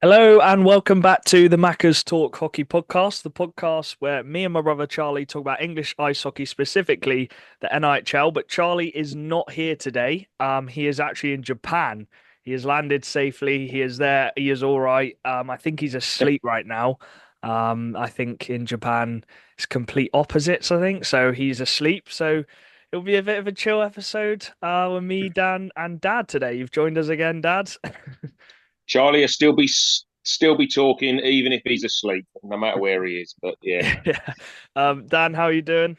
Hello and welcome back to the Macca's Talk Hockey Podcast, the podcast where me and my brother Charlie talk about English ice hockey, specifically the NIHL. But Charlie is not here today. He is actually in Japan. He has landed safely. He is there. He is all right. I think he's asleep right now. I think in Japan it's complete opposites, I think. So he's asleep. So it'll be a bit of a chill episode with me, Dan, and Dad today. You've joined us again, Dad. Charlie will still be talking even if he's asleep, no matter where he is. But yeah, Yeah. Dan, how are you doing?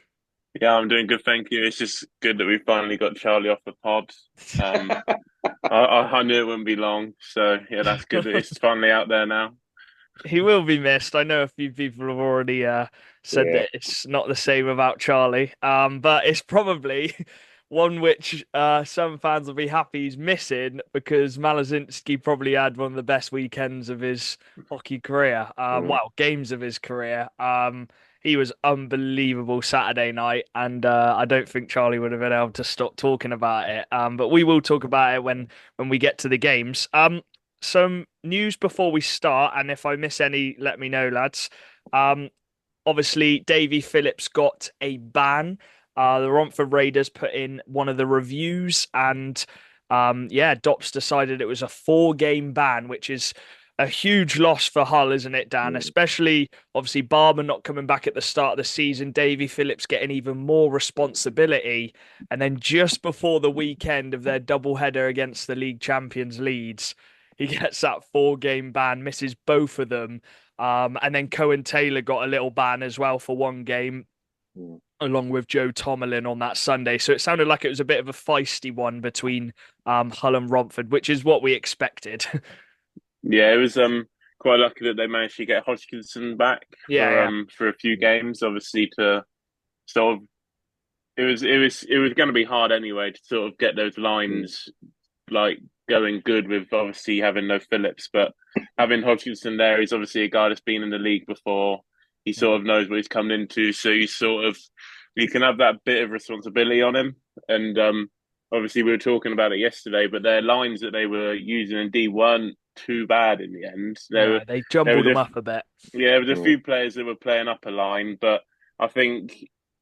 Yeah, I'm doing good, thank you. It's just good that we finally got Charlie off the pod. Um, I knew it wouldn't be long, so yeah, that's good that it's finally out there now. He will be missed. I know a few people have already said yeah. that it's not the same about Charlie. But it's probably one which some fans will be happy he's missing because Malazinski probably had one of the best weekends of his hockey career. Mm. Well, games of his career. He was unbelievable Saturday night, and I don't think Charlie would have been able to stop talking about it. But we will talk about it when we get to the games. Some news before we start, and if I miss any, let me know, lads. Um, Obviously, Davy Phillips got a ban. The Romford Raiders put in one of the reviews, and yeah, Dops decided it was a four-game ban, which is a huge loss for Hull, isn't it, Dan? Mm. Especially, obviously, Barber not coming back at the start of the season, Davy Phillips getting even more responsibility, and then just before the weekend of their double-header against the league champions Leeds, he gets that four-game ban, misses both of them. And then Cohen Taylor got a little ban as well for one game, Mm. along with Joe Tomlin on that Sunday. So it sounded like it was a bit of a feisty one between Hull and Romford, which is what we expected. Yeah, it was quite lucky that they managed to get Hodgkinson back Yeah, yeah, for a few games. Obviously, to sort of it was going to be hard anyway to sort of get those Mm. lines like going good with obviously having no Phillips, but having Hodgkinson there, he's obviously a guy that's been in the league before. He sort mm, of knows what he's coming into, so you can have that bit of responsibility on him. And obviously we were talking about it yesterday, but their lines that they were using in D weren't too bad in the end. no, they There jumbled was them up a bit. there was a Mm. few players that were playing up a line, but I think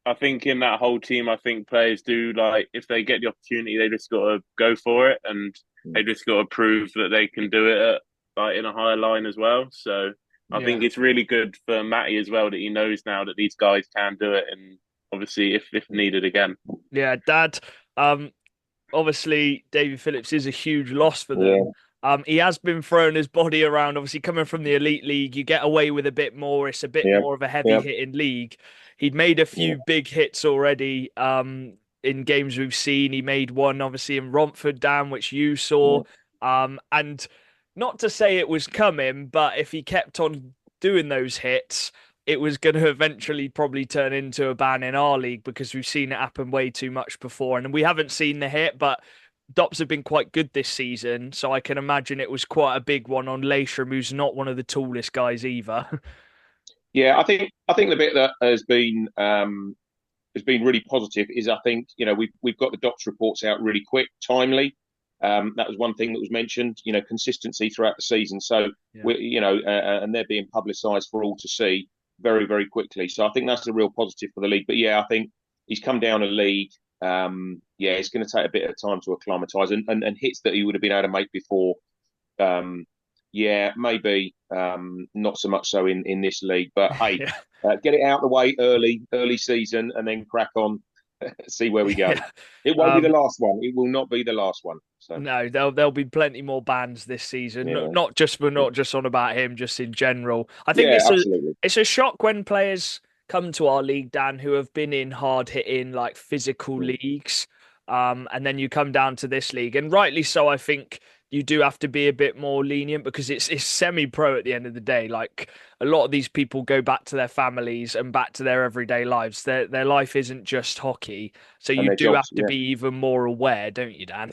I think in that whole team, I think players do like if they get the opportunity, they just got to go for it, and Mm. they just got to prove that they can do it at, like in a higher line as well. So I think Yeah, it's really good for Matty as well that he knows now that these guys can do it, and obviously if needed again. yeah, Dad. Um, Obviously, David Phillips is a huge loss for them. Yeah, He has been throwing his body around. Obviously, coming from the elite league, you get away with a bit more. It's a bit yeah, more of a heavy yeah, hitting league. He'd made a yeah, few big hits already in games we've seen. He made one, obviously, in Romford, Dan, which you saw. yeah. And not to say it was coming, but if he kept on doing those hits, it was going to eventually probably turn into a ban in our league because we've seen it happen way too much before. And we haven't seen the hit, but Dops have been quite good this season. So I can imagine it was quite a big one on Leisham, who's not one of the tallest guys either. Yeah, I think the bit that has been really positive is I think we've got the docs reports out really quick, timely. That was one thing that was mentioned. Consistency throughout the season. So Yeah. and they're being publicised for all to see very very quickly. So I think that's a real positive for the league. But yeah, I think he's come down a league. Yeah, it's going to take a bit of time to acclimatise and hits that he would have been able to make before. Um, yeah, maybe not so much so in this league. But hey, Yeah. get it out of the way early season, and then crack on. See where we go. Yeah. It won't be the Um, last one. It will not be the last one. So no, there'll be plenty more bans this season. yeah, Not just we're not just on about him, just in general. I think yeah, absolutely. it's a shock when players come to our league, Dan, who have been in hard hitting like physical Mm. leagues. And then you come down to this league, and rightly so, I think you do have to be a bit more lenient because it's semi-pro at the end of the day. Like a lot of these people go back to their families and back to their everyday lives. Their life isn't just hockey, so And you their do jobs. have to Yeah, be even more aware, don't you, Dan?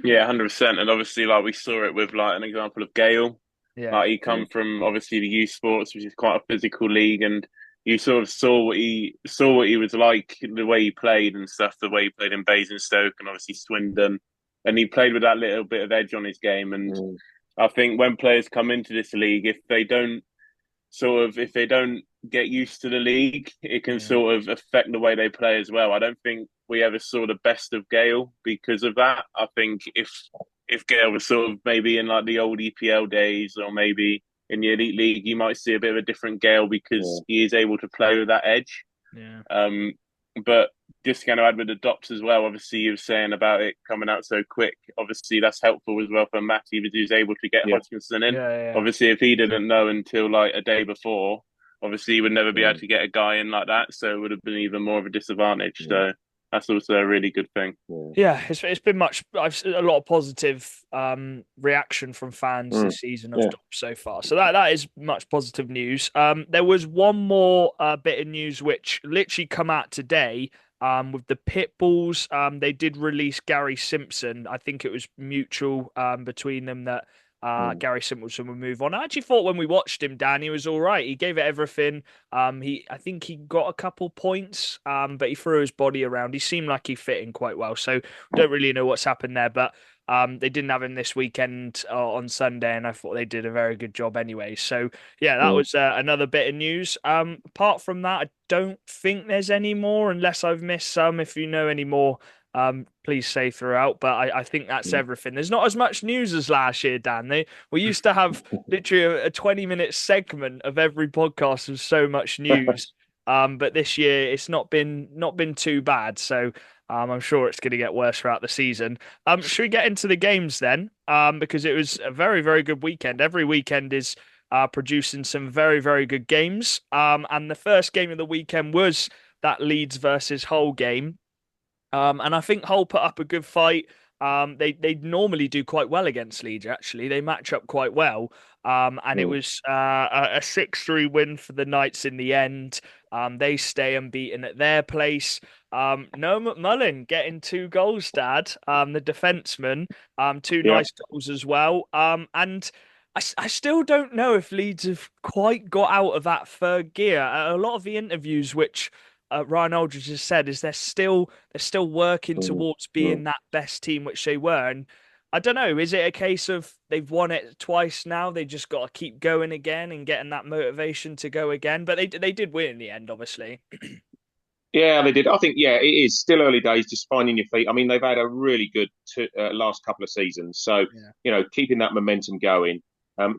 Yeah, 100%. And obviously, like we saw it with like an example of Gale. Yeah. Like he come mm. from obviously the youth sports, which is quite a physical league, and you sort of saw what he was like, the way he played and stuff, the way he played in Basingstoke and obviously Swindon, and he played with that little bit of edge on his game. And Mm. I think when players come into this league, if they don't get used to the league, it can Yeah, sort of affect the way they play as well. I don't think we ever saw the best of Gale because of that. I think if Gale was sort of maybe in like the old EPL days or maybe in the Elite League, you might see a bit of a different Gale because Yeah. he is able to play with that edge. yeah, Um, but just going to add with the dops as well. Obviously, you were saying about it coming out so quick. Obviously, that's helpful as well for Matty because he was able to get Yeah. Hodgkinson in. yeah, yeah. Obviously, if he didn't know until like a day before, obviously he would never be able Yeah. to get a guy in like that. So it would have been even more of a disadvantage. Yeah. So that's also a really good thing. Yeah. Yeah, it's been much. I've seen a lot of positive reaction from fans Mm. this season of Yeah. Dobbs so far. So that is much positive news. There was one more bit of news which literally come out today. With the Pitbulls, they did release Gary Simpson. I think it was mutual between them that Mm. Gary Simpson would move on. I actually thought when we watched him, Dan, he was all right. He gave it everything. I think he got a couple points, but he threw his body around. He seemed like he fit in quite well. So don't really know what's happened there, but they didn't have him this weekend on Sunday, and I thought they did a very good job anyway. So yeah, that Mm. was another bit of news. Apart from that, I don't think there's any more, unless I've missed some. If you know any more, please say throughout. But I think that's Mm. everything. There's not as much news as last year, Dan. We used to have literally a 20-minute segment of every podcast with so much news. But this year it's not been too bad. So I'm sure it's going to get worse throughout the season. Should we get into the games then? Because it was a very, very good weekend. Every weekend is producing some very, very good games. And the first game of the weekend was that Leeds versus Hull game. And I think Hull put up a good fight. They normally do quite well against Leeds. Actually, they match up quite well. And it Mm. was a 6-3 win for the Knights in the end. They stay unbeaten at their place. Noah McMullen getting 2 goals, Dad. The defenseman, two Yeah. nice goals as well. And I still don't know if Leeds have quite got out of that third gear. A lot of the interviews which Ryan Aldridge has said is they're still working Mm. towards Mm. being that best team which they were. And I don't know, is it a case of they've won it twice now? They just got to keep going again and getting that motivation to go again. But they did win in the end, obviously. Yeah, they did. I think, yeah, it is still early days, just finding your feet. I mean, they've had a really good last couple of seasons. So, Yeah. keeping that momentum going.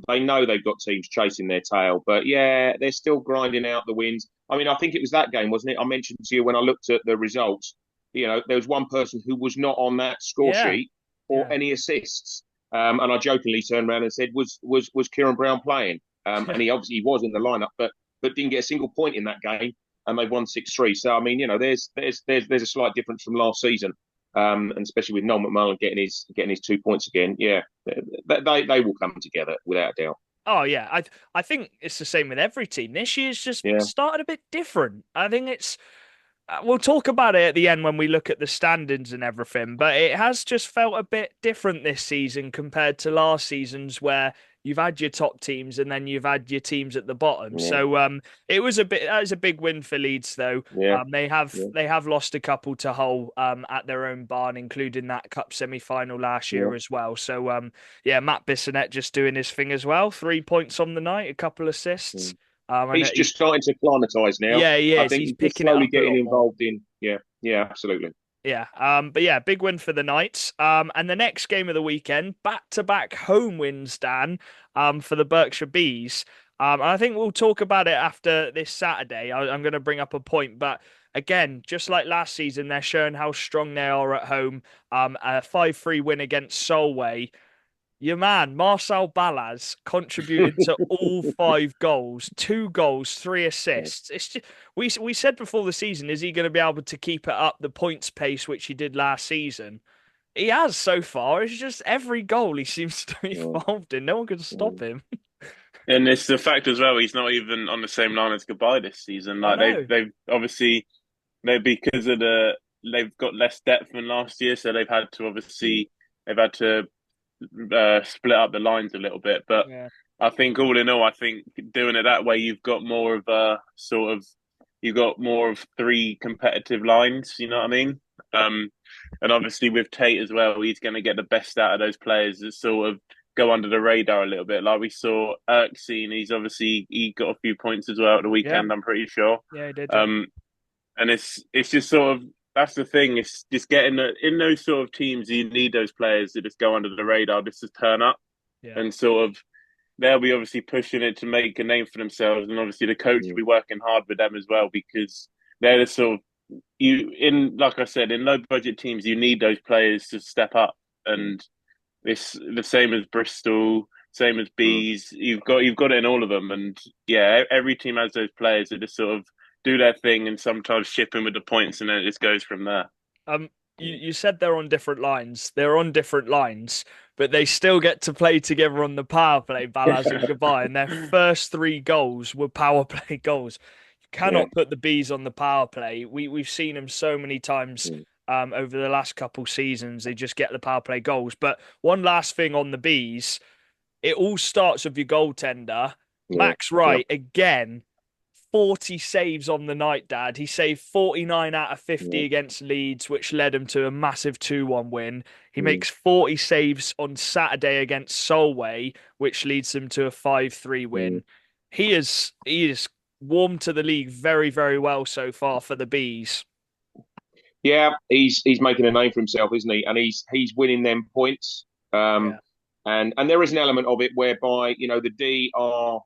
They know they've got teams chasing their tail, but yeah, they're still grinding out the wins. I mean, I think it was that game, wasn't it? I mentioned to you when I looked at the results, there was one person who was not on that score Yeah. sheet for Yeah. any assists. And I jokingly turned around and said, was Kieran Brown playing? And he obviously was in the lineup, but didn't get a single point in that game and they won 6-3. So I mean, there's a slight difference from last season, and especially with Noel McMullen getting his 2 points again. Yeah, they will come together without a doubt. Oh yeah, I think it's the same with every team. This year's just Yeah, started a bit different. I think it's we'll talk about it at the end when we look at the standings and everything, but it has just felt a bit different this season compared to last season's where you've had your top teams and then you've had your teams at the bottom. yeah, So it was that was a big win for Leeds though. yeah, They have yeah, they have lost a couple to Hull at their own barn, including that cup semi-final last yeah. year as well. So yeah, Matt Bissonnette just doing his thing as well. 3 points on the night, a couple assists. Mm. And He's just starting to acclimatise now. yeah, he I is. think He's he's just picking it slowly up a getting lot more. involved in. Yeah, yeah, absolutely. Yeah, but yeah, big win for the Knights. And the next game of the weekend, back-to-back home wins, Dan, for the Berkshire Bees. And I think we'll talk about it after this Saturday. I'm going to bring up a point, but again, just like last season, they're showing how strong they are at home. A 5-3 win against Solway. Your man, Marcel Balaz, contributed to all 5 goals, 2 goals, 3 assists. It's just we said before the season, is he going to be able to keep it up the points pace which he did last season? He has so far. It's just every goal he seems to be Mm, involved in. No one can stop mm. him. And it's the fact as well he's not even on the same line as Goodbye this season. I Like know. they've obviously because of they've got less depth than last year, so Mm. they've had to split up the lines a little bit. But Yeah. I think all in all, I think doing it that way, you've got more of three competitive lines. You know what I mean? Um, and obviously with Tate as well, he's going to get the best out of those players. It's sort of go under the radar a little bit. Like we saw Erksine, he got a few points as well at the Yeah, weekend, I'm pretty sure. yeah, he did. Yeah, Um, and it's just sort of that's the thing. It's just getting in those sort of teams. You need those players that just go under the radar, just to turn up yeah, and sort of they'll be obviously pushing it to make a name for themselves, and obviously the coach will be working hard with them as well because they're the sort of like I said, in low budget teams, you need those players to step up, and it's the same as Bristol, same as Bees. You've got it in all of them, and yeah, every team has those players that just sort of do their thing and sometimes ship in with the points, and then it just goes from there. Um, you said they're on different lines. They're on different lines, but they still get to play together on the power play, Balaz and Gabai, and their first three goals were power play goals. You Yeah. cannot put the bees on the power play. We've seen them so many times over the last couple seasons. They just get the power play goals. But one last thing on the bees, it all starts with your goaltender. Yeah. Max Wright again 40 saves on the night, Dad. He saved 49 out of 50 Yeah. against Leeds, which led him to a massive 2-1 win. He Mm. makes 40 saves on Saturday against Solway, which leads them to a 5-3 Mm. win. He is warmed to the league very, very well so far for the Bees. Yeah, he's making a name for himself, isn't he? And he's winning them points. Yeah. And there is an element of it whereby the D are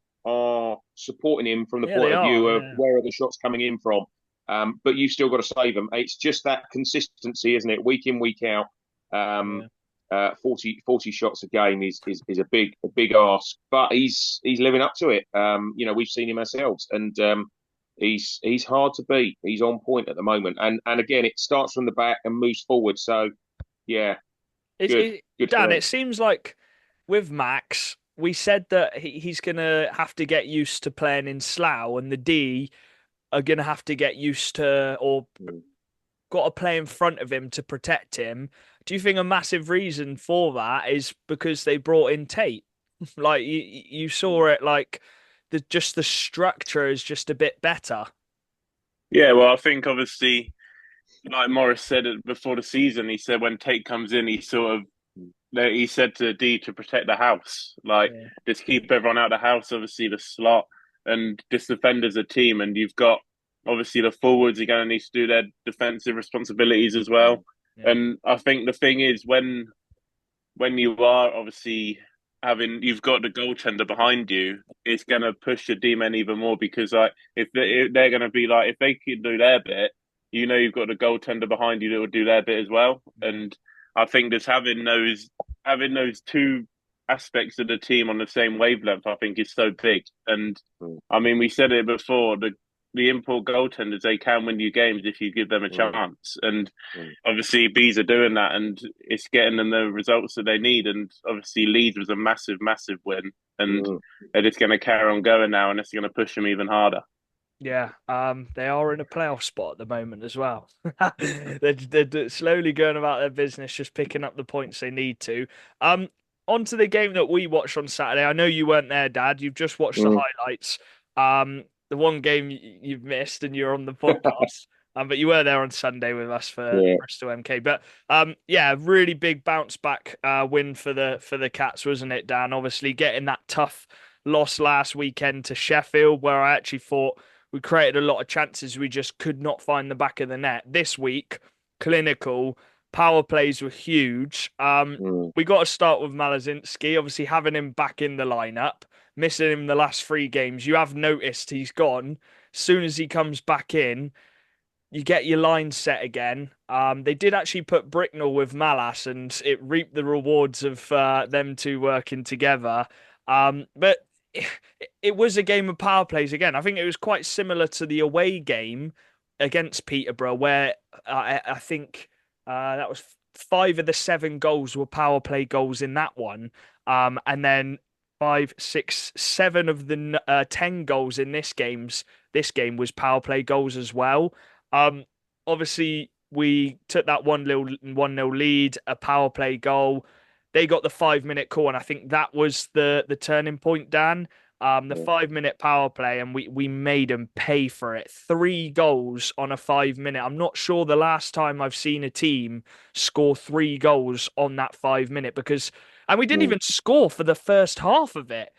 supporting him from the Yeah, they point of are. view of Yeah. where are the shots coming in from. But you've still got to save them. It's just that consistency, isn't it? Week in, week out. Um, Yeah. 40 shots a game is a big ask, but he's living up to it. We've seen him ourselves, and he's hard to beat. He's on point at the moment, and again, it starts from the back and moves forward. So yeah, good, good for Dan, them. it seems like with Max, we said that he's going to have to get used to playing in Slough, and the D are going to have to get used to or Mm. got to play in front of him to protect him. Do you think a massive reason for that is because they brought in Tate? Like you saw it, like the structure is just a bit better. Yeah, well, I think obviously, like Morris said it before the season, he said when Tate comes in, he said to D to protect the house, like Yeah, just keep everyone out of the house. Obviously, the slot and just defend as a team, and you've got obviously the forwards are going to need to do their defensive responsibilities as well. yeah, And I think the thing is when you are obviously you've got the goaltender behind you, it's going to push the D men even more because like if they're going to be like if they can do their bit, you've got the goaltender behind you that will do their bit as well. yeah, And I think just having those two aspects of the team on the same wavelength, I think is so big. And Mm. I mean, we said it before, the import goaltenders, they can win you games if you give them a Mm. chance. And Mm. obviously, bees are doing that, and it's getting them the results that they need. And obviously, Leeds was a massive, massive win, and Mm. they're just going to carry on going now, and it's going to push them even harder. yeah. They are in a playoff spot at the moment as well. They're slowly going about their business, just picking up the points they need to. Um, On to the game that we watched on Saturday. I know you weren't there, Dad. You've just watched the Mm. highlights. The one game you've missed, and you're on the podcast. But you were there on Sunday with us for Yeah. Bristol MK. But yeah, really big bounce back win for the Cats, wasn't it, Dan? Obviously, getting that tough loss last weekend to Sheffield, where I actually thought we created a lot of chances. We just could not find the back of the net. This week, clinical power plays were huge. Mm. We got to start with Malazinski, obviously having him back in the lineup, missing him the last three games. You have noticed he's gone. As soon as he comes back in, you get your line set again. They did actually put Bricknell with Malas, and it reaped the rewards of them two working together. But it was a game of power plays again. I think it was quite similar to the away game against Peterborough, where I think that was five of the seven goals were power play goals in that one. And then five, six, seven of the 10 goals in this game was power play goals as well. Um, Obviously, we took that 1-0 lead, a power play goal. They got the 5 minute call, and I think that was the turning point, Dan. The Yeah. 5 minute power play, and we made them pay for it. Three goals on a 5 minute. I'm not sure the last time I've seen a team score three goals on that 5 minute because And we didn't Mm. even score for the first half of it.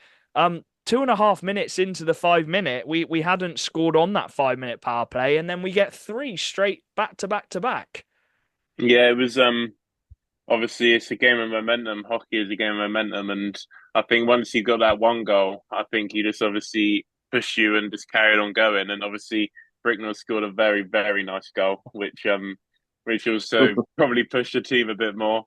2.5 minutes into the 5 minute, we hadn't scored on that 5 minute power play, and then we get three straight back to back to back. Yeah, it was obviously it's a game of momentum. Hockey is a game of momentum, and I think once you got that one goal, I think you just obviously push you and just carried on going. And obviously Bricknell scored a very, very nice goal, which also probably pushed the team a bit more.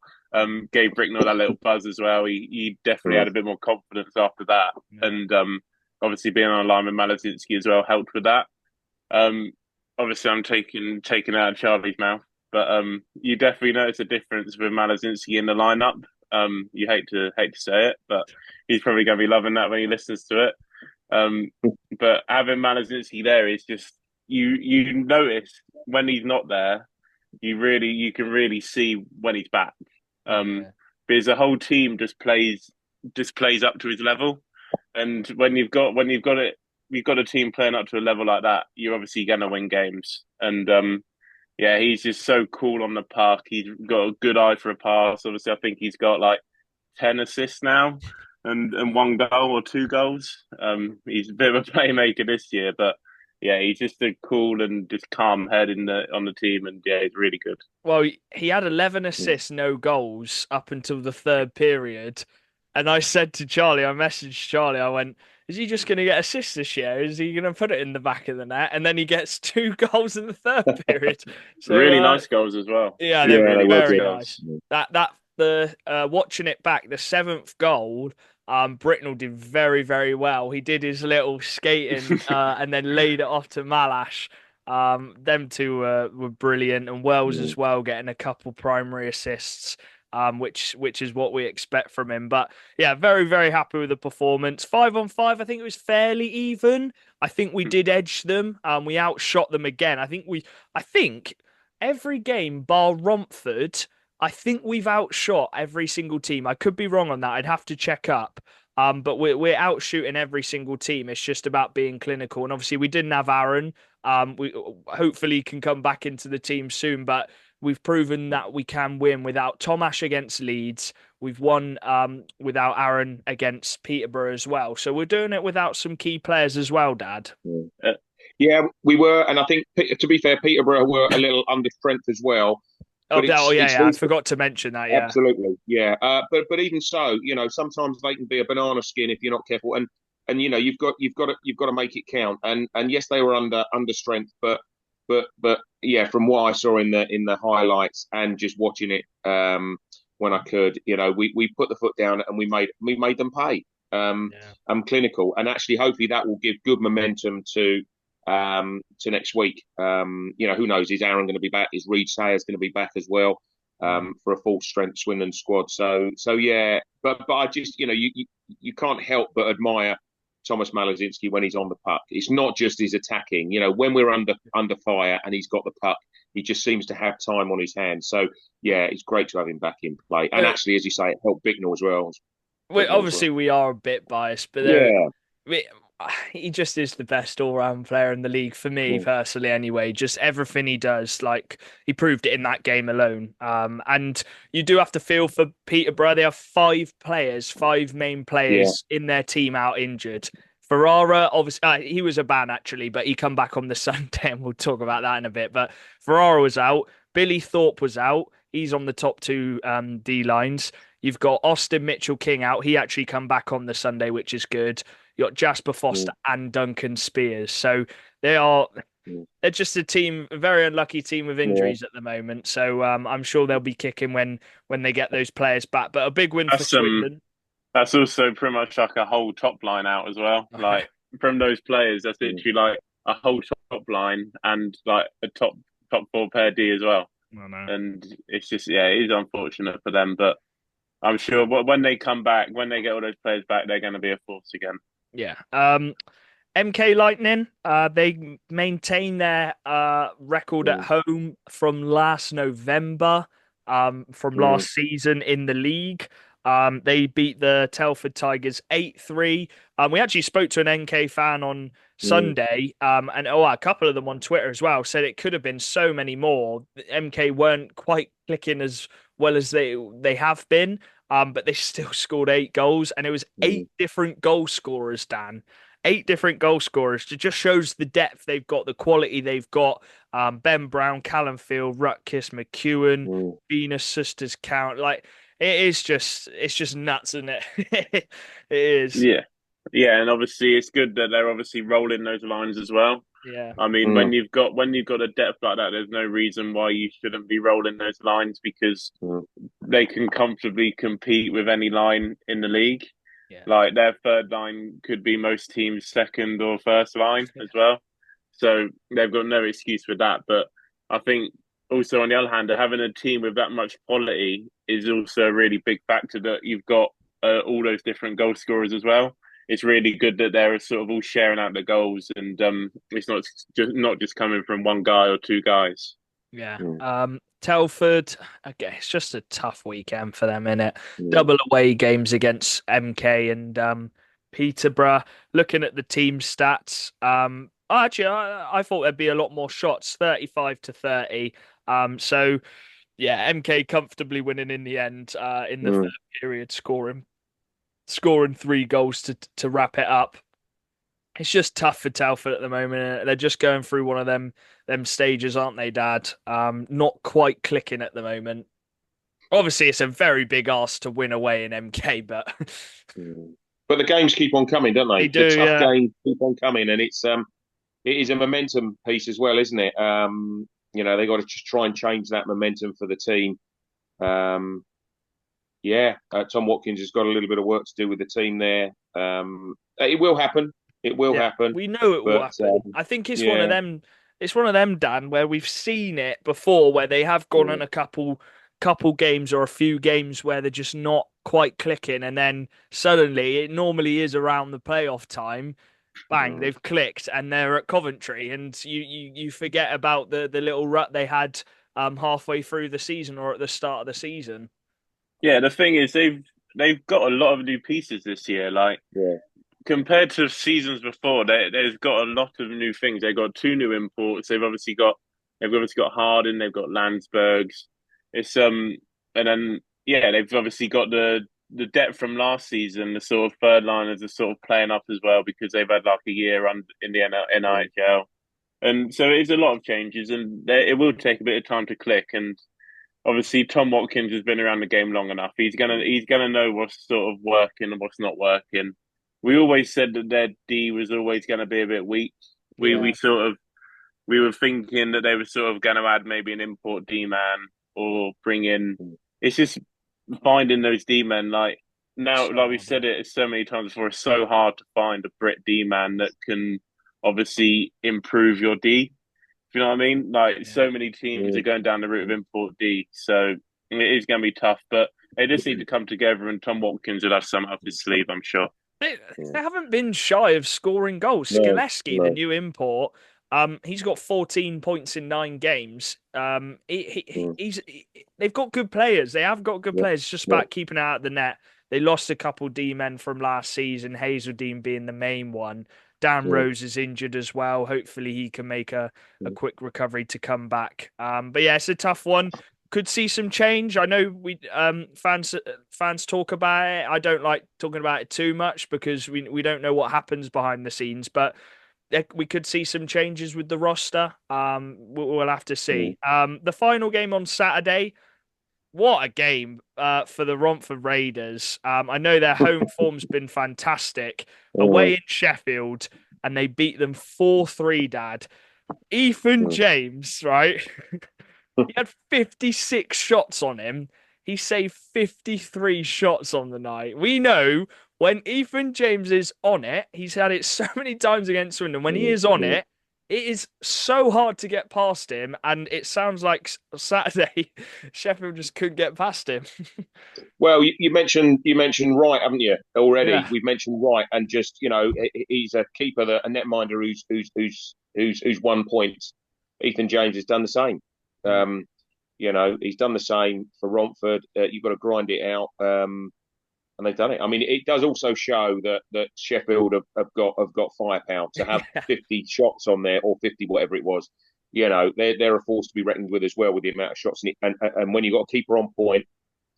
Gave Bricknell that little buzz as well. He definitely had a bit more confidence after that, Yeah. and obviously being on a line with Malazinski as well helped with that. Um, Obviously I'm taking out of Charlie's mouth. But you definitely notice a difference with Malazinski in the lineup. You hate to say it, but he's probably going to be loving that when he listens to it. Um, but having Malazinski there is just you notice when he's not there, you can really see when he's back. Um, Yeah. because the whole team just plays up to his level, and you've got a team playing up to a level like that, you're obviously going to win games. And yeah, he's just so cool on the puck. He's got a good eye for a pass. Obviously, I think he's got like 10 assists now, and one goal or two goals. He's a bit of a playmaker this year, but yeah, he's just a cool and just calm head in the on the team, and yeah, he's really good. Well, he had 11 assists, no goals up until the third period. And I said to Charlie, I messaged Charlie, I went, is he just going to get assists this year? Is he going to put it in the back of the net? And then he gets two goals in the third period. So, Really nice goals as well. yeah, Two they're Yeah, they really were nice very good. nice. goals. That the watching it back, the seventh goal, Britnell did very, very well. He did his little skating, and then laid it off to Malash. Them two were brilliant, and Wells Mm. as well, getting a couple primary assists. Which is what we expect from him. But yeah, very, very happy with the performance. 5 on 5, I think it was fairly even. I think we did edge them. We outshot them again. I think every game bar Romford, I think we've outshot every single team. I could be wrong on that. I'd have to check up. But we're outshooting every single team. It's just about being clinical. And obviously we didn't have Aaron. We hopefully can come back into the team soon. But we've proven that we can win without Tomash against Leeds. We've won without Aaron against Peterborough as well. So we're doing it without some key players as well, Dad. Yeah. Yeah, we were, and I think to be fair, Peterborough were a little under strength as well. Oh, But oh yeah, it's yeah. I these forgot to mention that. Yeah, absolutely, yeah. But even so, sometimes they can be a banana skin if you're not careful, and you've got to make it count. And yes, they were under strength, but yeah, from what I saw in the highlights and just watching it when I could, we put the foot down and we made them pay. yeah, Clinical, and actually, hopefully, that will give good momentum to next week. Who knows? Is Aaron going to be back? Is Reed Sayers going to be back as well mm, for a full strength Swindon squad? So yeah, but I just you can't help but admire Thomas Malazinski when he's on the puck. It's not just his attacking. When we're under fire and he's got the puck, he just seems to have time on his hands. So yeah, it's great to have him back in play. And uh, actually, as you say, it helped Bicknell as well. Bricknell as well. obviously we are a bit biased, but Yeah. we, he just is the best all-round player in the league for me Mm. personally. Anyway, just everything he does, like he proved it in that game alone. And you do have to feel for Peterborough. They have five main Yeah. players in their team out injured. Ferrara, obviously, he was a ban actually, but he come back on the Sunday, and we'll talk about that in a bit. But Ferrara was out. Billy Thorpe was out. He's on the top two D lines. You've got Austin Mitchell King out. He actually come back on the Sunday, which is good. You got Jasper Mm. Foster and Duncan Spears. So they are Mm. they're just a very unlucky team with Yeah. injuries at the moment. So I'm sure they'll be kicking when they get those players back. But a big win for That's Swindon. that's also pretty much like a whole top line out as well. Like from those players, that's Mm. literally like a whole top line and like a top four pair D as well. I know. And it's just yeah, it is unfortunate for them, but I'm sure when they come back, when they get all those players back, they're going to be a force again. Yeah. MK Lightning, they maintain their record at Mm. home from last November, from Mm. last season in the league. They beat the Telford Tigers 8-3. We actually spoke to an NK fan on Mm. Sunday, and a couple of them on Twitter as well said it could have been so many more. MK weren't quite clicking as well as they have been. but they still scored 8 goals, and it was Mm. 8 different goal scorers, Dan. 8 different goal scorers. It just shows the depth they've got, the quality they've got. Ben Brown, Callum Field, Rutkiss, McEwen, Mm. Venus Sisters count. Like it's just nuts, isn't it? It is. Yeah, yeah, and obviously it's good that they're obviously rolling those lines as well. Yeah. I mean, Mm. when you've got a depth like that, there's no reason why you shouldn't be rolling those lines because Mm. they can comfortably compete with any line in the league. Yeah. Like their third line could be most teams' second or first line Yeah. as well. So they've got no excuse for that. But I think also on the other hand, having a team with that much quality is also a really big factor that you've got all those different goal scorers as well. It's really good that they're sort of all sharing out the goals, and it's not just coming from one guy or two guys. Yeah. Mm. Telford, okay, it's just a tough weekend for them, innit? Mm. Double away games against MK and Peterborough. Looking at the team stats, actually, I thought there'd be a lot more shots, 35-30. So yeah, MK comfortably winning in the end, in the third Mm. period, scoring 3 goals to wrap it up. It's just tough for Telford at the moment. They're just going through one of them stages, aren't they, Dad? Not quite clicking at the moment. Obviously, it's a very big ask to win away in MK, but Mm. But the games keep on coming, don't they they? The do, tough yeah. games keep on coming, and it is a momentum piece as well, isn't it? They got to just try and change that momentum for the team. Um, yeah, Tom Watkins has got a little bit of work to do with the team there. It will happen. It will Yeah, happen. we know it will But happen. I think it's one of yeah, them. It's one of them, Dan, where we've seen it before, where they have gone on mm, a couple games or a few games where they're just not quite clicking, and then suddenly it normally is around the playoff time. Bang, mm. they've clicked and they're at Coventry, and you forget about the little rut they had halfway through the season or at the start of the season. Yeah, the thing is they've got a lot of new pieces this year. Like Yeah, compared to seasons before, they've got a lot of new things. They've got two new imports. They've obviously got Harden. They've got Landsbergs. It's and then yeah, they've obviously got the depth from last season. The sort of third liners are sort of playing up as well because they've had like a year in the mm, NIHL, and so it's a lot of changes, and it will take a bit of time to click. And obviously, Tom Watkins has been around the game long enough. He's gonna know what's sort of working and what's not working. We always said that their D was always going to be a bit weak. We Yeah, we sort of we were thinking that they were sort of going to add maybe an import D man or bring in. mm. It's just finding those D men. Like now, so like we've hard, said it so many times before, it's so hard to find a Brit D man that can obviously improve your D. You know what I mean? Like yeah. so many teams are Mm. going down the route of import D, so it is going to be tough. But they just need to come together, and Tom Watkins will have some up his sleeve, I'm sure. They, Mm. they haven't been shy of scoring goals. No, Skaleski, the no. new import, he's got 14 points in 9 games. Mm. They've got good players. They have got good Yeah, players. It's just yeah, about keeping it out of the net. They lost a couple D men from last season, Hazeldean being the main one. Dan yeah. Rose is injured as well. Hopefully he can make a Mm. quick recovery to come back. But yeah, it's a tough one. Could see some change. I know we fans talk about it. I don't like talking about it too much because we don't know what happens behind the scenes, but we could see some changes with the roster. We'll have to Mm. see. The final game on Saturday. What a game for the Romford Raiders. I know their home form's been fantastic. Mm. Away in Sheffield, and they beat them 4-3, Dad. Ethan Mm. James, right? He had 56 shots on him. He saved 53 shots on the night. We know when Ethan James is on it, he's had it so many times against Swindon. When he Mm. is on Mm. it is so hard to get past him. And it sounds like Saturday, Sheffield just couldn't get past him. Well, you mentioned Wright, haven't you? Already, Yeah. we've mentioned Wright, and just he's a keeper, a netminder who's won points. Ethan James has done the same. Mm. Um, he's done the same for Romford. You've got to grind it out, and they've done it. I mean, it does also show that Sheffield have got firepower to have Yeah. 50 shots on there or 50 whatever it was. They're a force to be reckoned with as well with the amount of shots, and when you've got a keeper on point.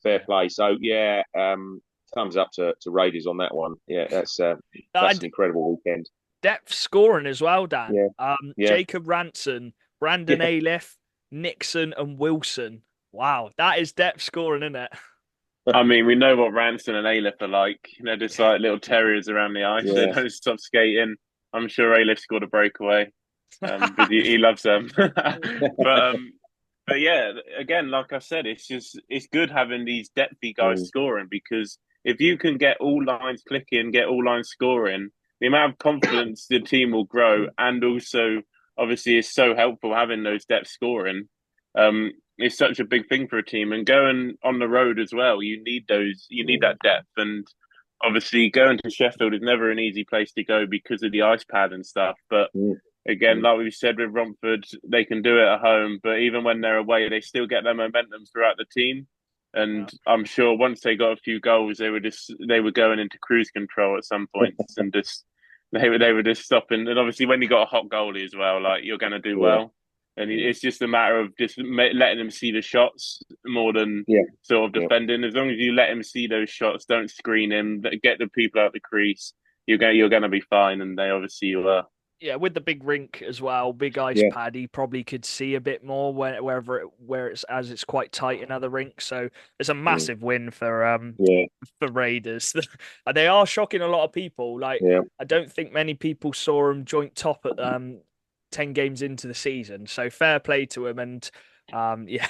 fair play. So yeah, thumbs up to Raiders on that one. Yeah, that's And an incredible weekend. depth scoring as well, Dan. Yeah, yeah, Jacob Ranson, Brandon yeah. Ailiff, Nixon, and Wilson. Wow, that is depth scoring, isn't it? I mean, we know what Ranson and Ailiff are like. They're just like little terriers around the ice. They Yeah. don't stop skating. I'm sure Ailiff scored a breakaway because he loves them. But yeah, again, like I said, it's good having these depthy guys Mm, scoring because if you can get all lines clicking, get all lines scoring, the amount of confidence the team will grow, mm, and also obviously it's so helpful having those depth scoring. Is such a big thing for a team, and going on the road as well. You need mm, that depth, and obviously going to Sheffield is never an easy place to go because of the ice pad and stuff. But mm, again, mm. like we said with Romford, they can do it at home, but even when they're away, they still get their momentum throughout the team. Yeah. And I'm sure once they got a few goals, they were going into cruise control at some points and just they were just stopping. And obviously, when you got a hot goalie as well, like you're going to do Yeah, well. And mm, it's just a matter of just letting them see the shots more than yeah, sort of yeah. defending. As long as you let him see those shots, don't screen him, get the people out the crease, you're going to be fine. And they obviously were. Yeah, with the big rink as well, big ice Yeah, pad, he probably could see a bit more where it's as it's quite tight in other rinks. So it's a mm, massive win yeah, for Raiders. And they are shocking a lot of people. Like yeah. I don't think many people saw them joint top at 10 games into the season. So fair play to him and yeah,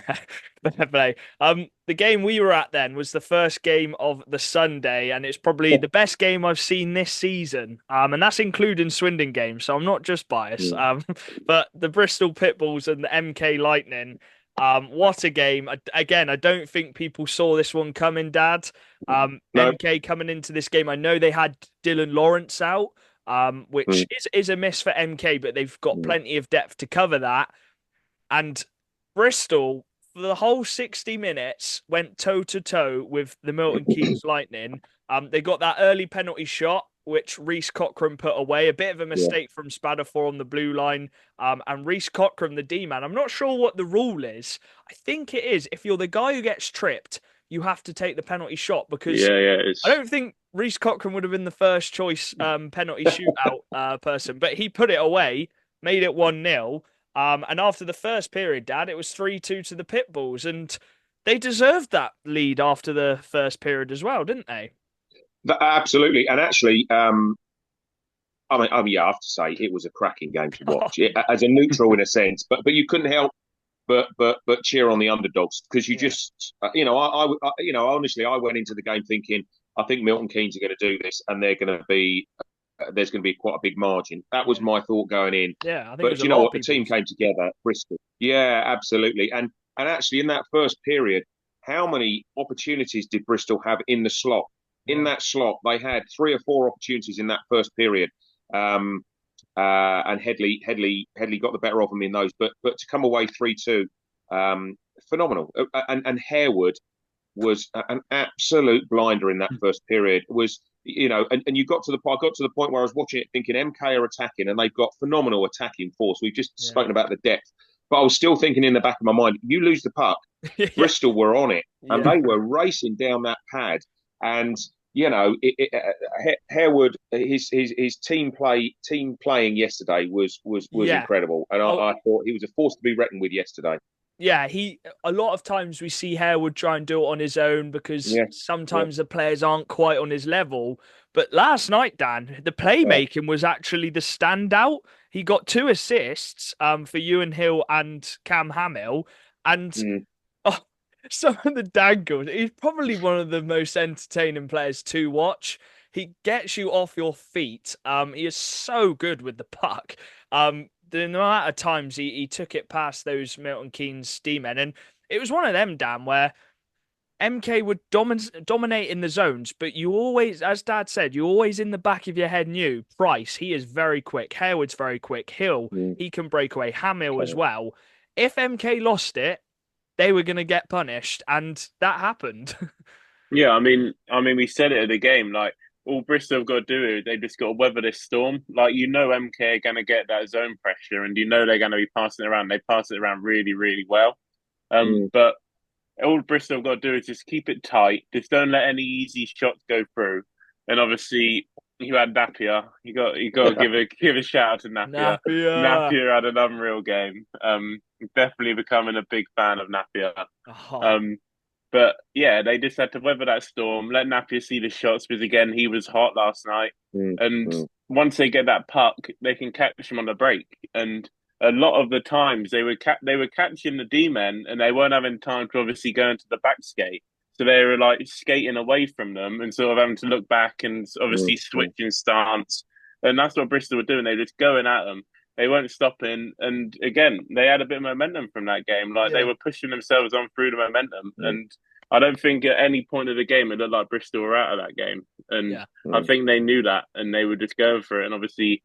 fair play. The game we were at then was the first game of the Sunday, and it's probably the best game I've seen this season. And that's including Swindon games, so I'm not just biased. Mm, But the Bristol Pitbulls and the MK Lightning. What a game. Again, I don't think people saw this one coming, Dad. no, MK coming into this game, I know they had Dylan Lawrence out, which mm, is a miss for MK, but they've got mm, plenty of depth to cover that. And Bristol, for the whole 60 minutes, went toe to toe with the Milton Keynes Lightning. They got that early penalty shot, which Reece Cochran put away. A bit of a yeah. mistake from Spadafor on the blue line. And Reece Cochran, the D man, I'm not sure what the rule is. I think it is if you're the guy who gets tripped, you have to take the penalty shot because Yeah, I it's don't think Reece Cochran would have been the first choice penalty shootout person, but he put it away, made it 1-0. And after the first period, Dad, it was 3-2 to the Pitbulls, and they deserved that lead after the first period as well, didn't they? Absolutely. And actually, yeah, I have to say it was a cracking game to watch. As a neutral in a sense, but you couldn't help but cheer on the underdogs because you Yeah, just honestly I went into the game thinking I think Milton Keynes are going to do this and they're going to be there's going to be quite a big margin. That was yeah, my thought going in. yeah. I think it But was a you know lot of what? The team people's. came together, Bristol. Yeah, absolutely. And actually in that first period, how many opportunities did Bristol have in the slot? In Yeah, that slot, they had 3 or 4 opportunities in that first period. Um, and Headley got the better of them in those. But to come away 3-2, phenomenal. And Harewood was an absolute blinder in that first period. Was and you got to the I got to the point where I was watching it thinking MK are attacking and they've got phenomenal attacking force. We've just yeah, spoken about the depth, but I was still thinking in the back of my mind, you lose the puck, yeah, Bristol were on it and yeah, they were racing down that pad and. Harewood, his team playing yesterday was yeah. incredible, and Oh, I thought he was a force to be reckoned with yesterday. yeah, he a lot of times we see Harewood try and do it on his own because Yeah, yeah, sometimes the players aren't quite on his level. But last night, Dan, the yeah. playmaking was actually the standout. He got 2 assists for Ewan Hill and Cam Hamill, and Mm, oh, some of the dangles. He's probably one of the most entertaining players to watch. He gets you off your feet. He is so good with the puck. The amount of times he took it past those Milton Keynes steammen, and it was one of them, Dan, where MK would dominate in the zones, but you always, as Dad said, you always in the back of your head knew Price, he is very quick. Harewood's very quick. Hill, mm, he can break away. Hamill as okay. well. If MK lost it, they were going to get punished, and that happened. Yeah, I mean, we said it at the game. Like all Bristol have got to do is they just got to weather this storm. Like MK are going to get that zone pressure, and they're going to be passing it around. They pass it around really, really well. Mm, But all Bristol have got to do is just keep it tight. Just don't let any easy shots go through. And obviously, you had Napier. You got to give a shout out to Napier. Napier. Napier had an unreal game. Definitely becoming a big fan of Napier. Oh, Um, but yeah, they just had to weather that storm. Let Napier see the shots because again, he was hot last night. Mm, And mm. once they get that puck, they can catch him on the break. And a lot of the times they were catching the D men and they weren't having time to obviously go into the back skate. So they were like skating away from them and sort of having to look back and Mm, obviously mm, switching stance. And that's what Bristol were doing. They were just going at them. They weren't stopping. And again, they had a bit of momentum from that game. Like they yeah, were pushing themselves on through the momentum. mm, And I don't think at any point of the game it looked like Bristol were out of that game. And yeah, I mm. think they knew that and they were just going for it. And obviously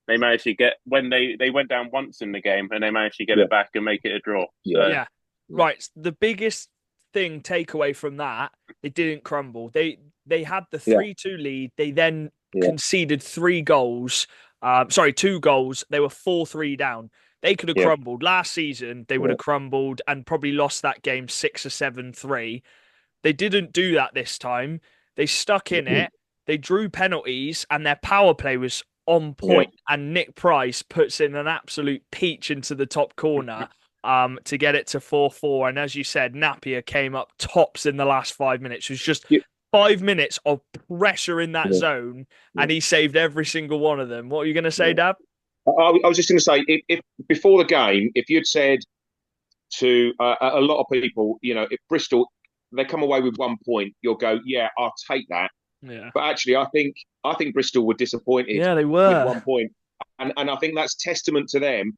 they managed to get when they went down once in the game and they managed to get Yeah, it back and make it a draw. yeah, So yeah. Right. The biggest thing takeaway from that, they didn't crumble. They had the yeah, 3-2 lead. They then yeah, conceded 3 goals. Sorry, 2 goals. They were 4-3 down. They could have yeah, crumbled. Last season, they would yeah. have crumbled and probably lost that game 6 or 7-3. They didn't do that this time. They stuck in Mm, it. They drew penalties, and their power play was on yeah, point. And Nick Price puts in an absolute peach into the top corner to get it to 4-4. And as you said, Napier came up tops in the last 5 minutes. It was just yeah, 5 minutes of pressure in that yeah, zone, yeah, and he saved every single one of them. What are you going to say, yeah. Dab? I was just going to say, if before the game, if you'd said to a lot of people, if Bristol they come away with 1 point, you'll go, yeah, I'll take that. Yeah. But actually, I think Bristol were disappointed Yeah, they with were. 1 point, and I think that's testament to them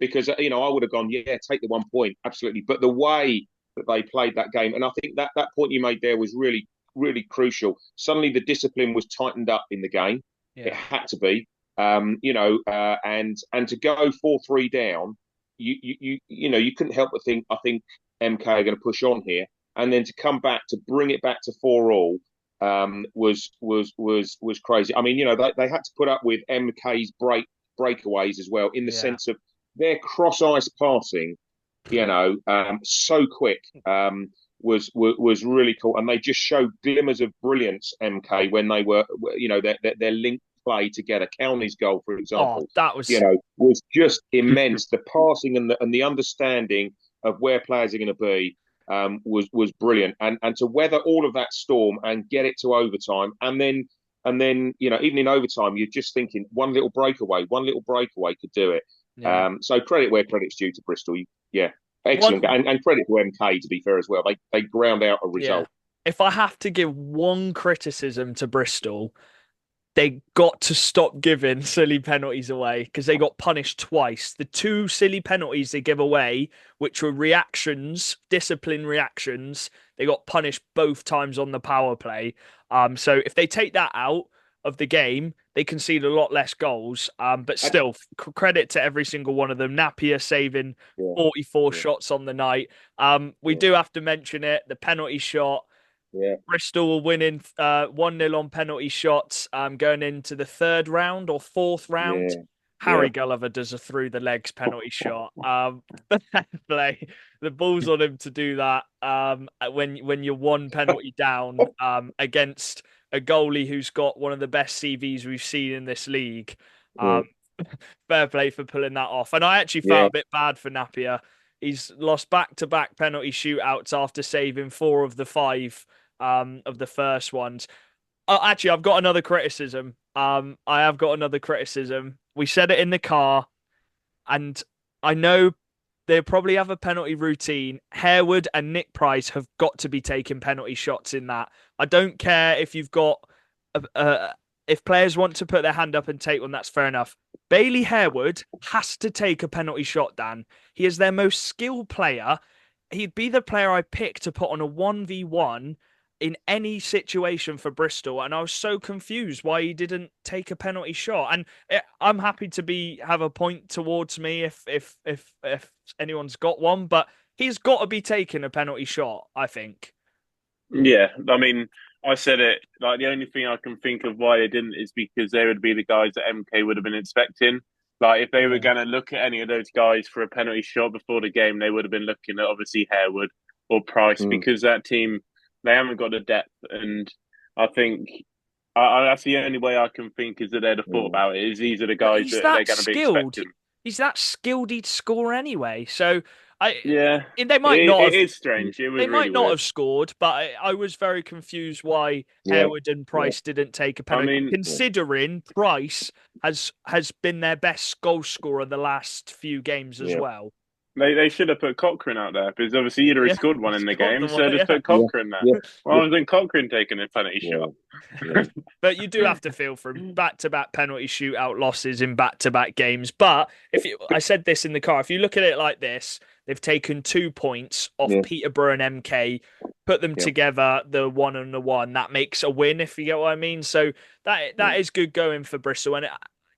because I would have gone, yeah, take the 1 point, absolutely. But the way that they played that game, and I think that point you made there was really really crucial. Suddenly, the discipline was tightened up in the game. It Yeah. had to be, and to go 4-3 down, you couldn't help but think, I think MK are going to push on here, and then to come back to bring it back to 4-all was crazy. I mean, they had to put up with MK's breakaways as well, in the Yeah. sense of their cross ice passing. So quick. Was really cool, and they just showed glimmers of brilliance. MK when they were, their link play together. County's goal, for Oh, example, that was. was just immense. The passing and the understanding of where players are going to be was brilliant, and to weather all of that storm and get it to overtime, and then even in overtime, you're just thinking one little breakaway could do it. Yeah. So credit where credit's due to Bristol. Yeah, excellent, One. and credit to MK, to be fair as well. They ground out a Yeah. result. If I have to give one criticism to Bristol, they got to stop giving silly penalties away because they got punished twice. The two silly penalties they give away, which were reactions, discipline reactions, they got punished both times on the power play. So if they take that out of the game, they concede a lot less goals. But And, still, credit to every single one of them. Napier saving yeah, 44 yeah, shots on the night. We yeah, do have to mention it, the penalty shot. yeah, Bristol were winning 1-0 on penalty shots going into the third round or fourth round. yeah, yeah. Harry Gulliver does a through the legs penalty shot. Play the balls on him to do that when you're one penalty down against a goalie who's got one of the best CVs we've seen in this league. Um, Mm, fair play for pulling that off. And I actually yeah. felt a bit bad for Napier. He's lost back-to-back penalty shootouts after saving 4 of the first ones. Actually, I've got another criticism. I have got another criticism. We said it in the car, and I know they probably have a penalty routine. Harewood and Nick Price have got to be taking penalty shots in that. I don't care if you've got if players want to put their hand up and take one, that's fair enough. Bailey Harewood has to take a penalty shot, Dan. He is their most skilled player. He'd be the player I pick to put on a 1v1 in any situation for Bristol, and I was so confused why he didn't take a penalty shot. And I'm happy to have a point towards me if anyone's got one, but he's got to be taking a penalty shot, I think. yeah, I mean, I said it like the only thing I can think of why they didn't is because they would be the guys that MK would have been expecting. Like if they were Yeah, going to look at any of those guys for a penalty shot before the game, they would have been looking at obviously Harewood. or Price Mm, because that team they haven't got the depth, and I think that's the only way I can think is that they'd have thought mm, about it. Is these are the But guys he's that they're that going to be skilled. expecting. He's that skilled. He'd score anyway. So I, Yeah, they might not it have. is mm. strange. It was They really might not weird. have scored, but I was very confused why Yeah, Harewood and yeah, Price didn't take a I penalty, mean, yeah, considering Price has been their best goal scorer the last few games as yeah, well. they should have put Cochrane out there because obviously you'd already Yeah, scored one he's in the got game, them all. so just Yeah. put yeah, Cochrane there. yeah, Why yeah, wasn't Cochrane taking a penalty yeah, shot? yeah, But you do have to feel for him. Back-to-back penalty shootout losses in back-to-back games. But I said this in the car, if you look at it like this, they've taken 2 points off yeah, Peterborough and MK, put them yeah, together, the one and the one. That makes a win, if you get what I mean. So that is good going for Bristol. And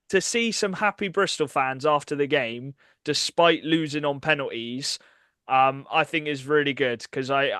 to see some happy Bristol fans after the game, despite losing on penalties, I think is really good because I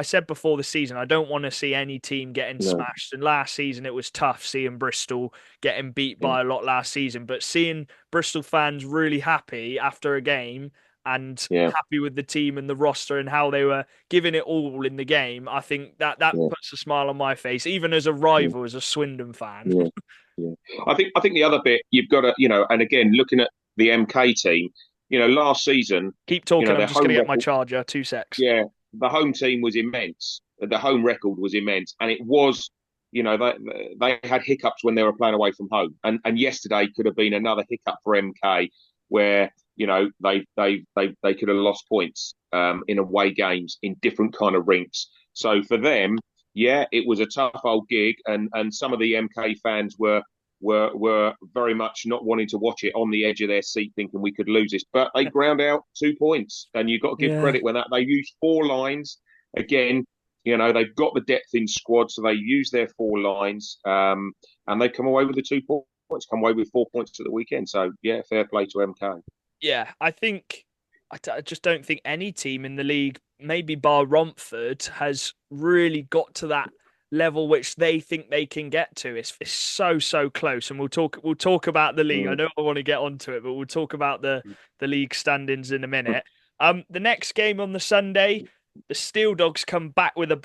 said before the season I don't want to see any team getting no, smashed. And last season it was tough seeing Bristol getting beat yeah, by a lot last season, but seeing Bristol fans really happy after a game and yeah, happy with the team and the roster and how they were giving it all in the game, I think that yeah, puts a smile on my face, even as a yeah, rival, as a Swindon fan. yeah, yeah. I think the other bit you've got to, and again, looking at the MK team, last season, Keep talking. I'm their just gonna home get my record, charger. 2 secs. yeah, the home team was immense. The home record was immense, and it was, they had hiccups when they were playing away from home, and yesterday could have been another hiccup for MK, where they could have lost points in away games in different kind of rinks. So for them, yeah, it was a tough old gig, and some of the MK fans were very much not wanting to watch it on the edge of their seat, thinking we could lose this. But they ground out 2 points, and you've got to give Yeah. credit when that they used four lines again. They've got the depth in squad, so they use their four lines, and they come away with the 2 points, come away with 4 points at the weekend. So yeah, fair play to MK. Yeah, I think I just don't think any team in the league, maybe bar Romford, has really got to that level which they think they can get to. It's so close, and we'll talk about the league. I Mm, know I want to get onto it, but we'll talk about the league standings in a minute. The next game on the Sunday, the Steel Dogs come back with a oh,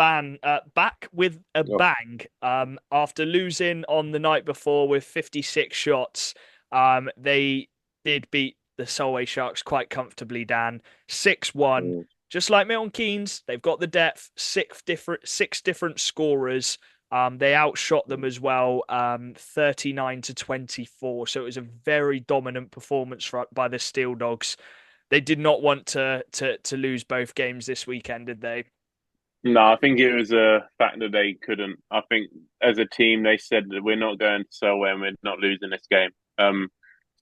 bang. After losing on the night before with 56 shots, they did beat the Solway Sharks quite comfortably, Dan. 6-1. mm, Just like Milton Keynes, they've got the depth, six different scorers. They outshot them mm. as well, 39-24. So it was a very dominant performance by the Steel Dogs. They did not want to lose both games this weekend, did they? No, I think it was a fact that they couldn't. I think as a team, they said that we're not going to Selway and we're not losing this game.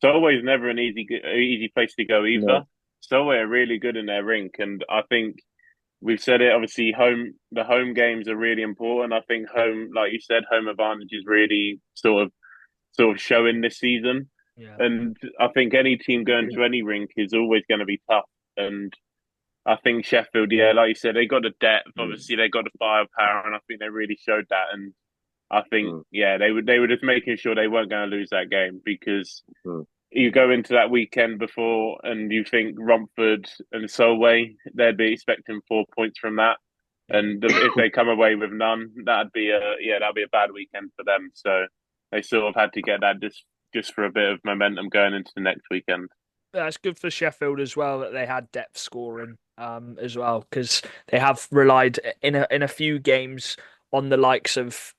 Solway's never an easy place to go either. No, Solway are really good in their rink, and I think we've said it. Obviously, the home games are really important. I think home, like you said, home advantage is really sort of showing this season. Yeah. And I think any team going to any rink is always going to be tough. And I think Sheffield, yeah, like you said, they got the depth. mm, Obviously, they got the firepower, and I think they really showed that. And I think, mm, yeah, they were just making sure they weren't going to lose that game because mm, you go into that weekend before and you think Romford and Solway, they'd be expecting 4 points from that. Yeah. And if they come away with none, that'd be a bad weekend for them. So they sort of had to get that just for a bit of momentum going into the next weekend. That's good for Sheffield as well that they had depth scoring as well because they have relied in a few games on the likes of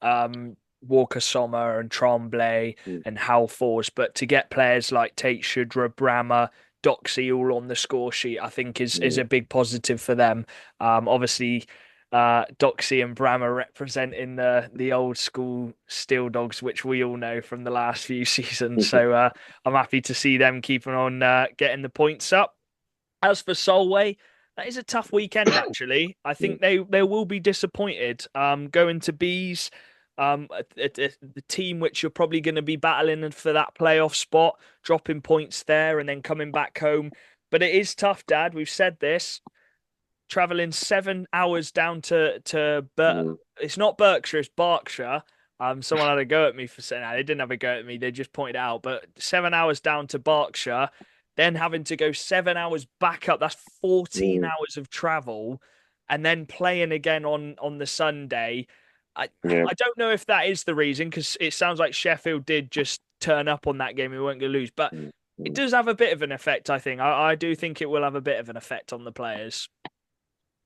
Walker Sommer and Tremblay mm, and Hal Force, but to get players like Tate Shudra, Brammer, Doxy all on the score sheet, I think is mm. a big positive for them. Obviously, Doxy and Brammer representing the old school Steel Dogs, which we all know from the last few seasons. So I'm happy to see them keeping on getting the points up. As for Solway, that is a tough weekend actually. I Yeah, think they will be disappointed. Going to Bees, the team which you're probably going to be battling for that playoff spot, dropping points there and then coming back home. But it is tough, Dad. We've said this traveling 7 hours down mm, it's not Berkshire, it's Berkshire. Someone had a go at me for saying that. They didn't have a go at me, they just pointed it out. But 7 hours down to Berkshire, then having to go 7 hours back up, that's 14 mm, hours of travel. and then playing again on the Sunday. Yeah. I don't know if that is the reason because it sounds like Sheffield did just turn up on that game and we weren't going to lose, but Mm, it mm. does have a bit of an effect, I think. I do think it will have a bit of an effect on the players.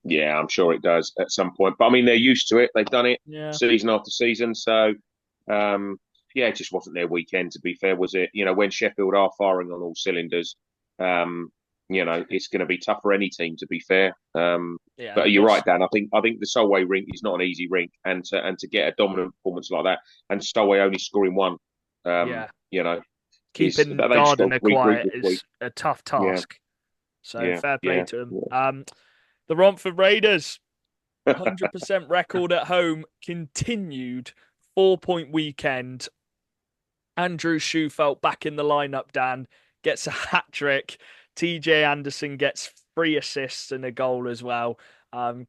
Yeah, I'm sure it does at some point. But I mean, they're used to it. They've done it Yeah. season after season. So, um, yeah, it just wasn't their weekend, to be fair, was it? When Sheffield are firing on all cylinders, um, it's going to be tough for any team, to be fair. Yeah, But they've you're got right, Dan. I think the Solway rink is not an easy rink, and to get a dominant performance like that, and Solway only scoring one, um, yeah. you know, is Keeping they've scored Gardiner three quiet this week. is a tough Yeah, task. So yeah, fair play yeah, to him. yeah. The Romford Raiders, 100% record at home, continued 4 point weekend. Andrew Schufelt back in the lineup, Dan, gets a hat trick. TJ Anderson gets 3 assists and a goal as well.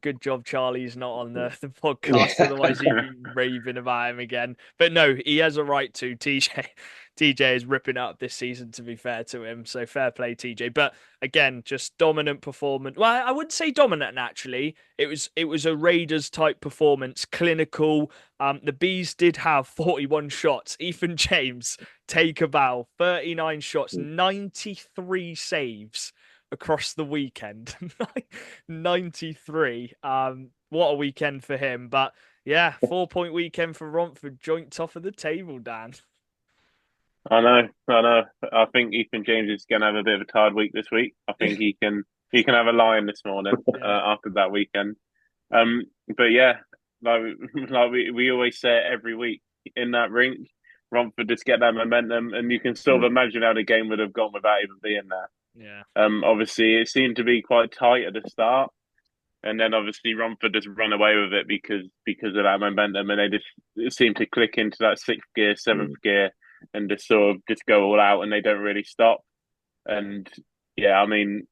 Good job, Charlie's not on the podcast, otherwise he'd be raving about him again. But no, he has a right to. TJ is ripping up this season, to be fair to him. So fair play, TJ. But again, just dominant performance. Well, I wouldn't say dominant actually. It was a Raiders type performance, clinical. The Bees did have 41 shots. Ethan James, take a bow, 39 shots, 93 saves across the weekend. 93. What a weekend for him. But yeah, 4 point weekend for Romford, joint top of the table, Dan. I know, I know. I think Ethan James is going to have a bit of a tired week this week. I think he can have a lion this morning Yeah. after that weekend. Um, but yeah, like like we always say it every week in that rink, Romford just get that momentum, and you can sort of imagine how the game would have gone without even being there. Yeah. Obviously, it seemed to be quite tight at the start, and then obviously Romford just run away with it because of that momentum, and they just seem to click into that sixth gear, seventh gear, and just sort of just go all out, and they don't really stop. And yeah, I mean,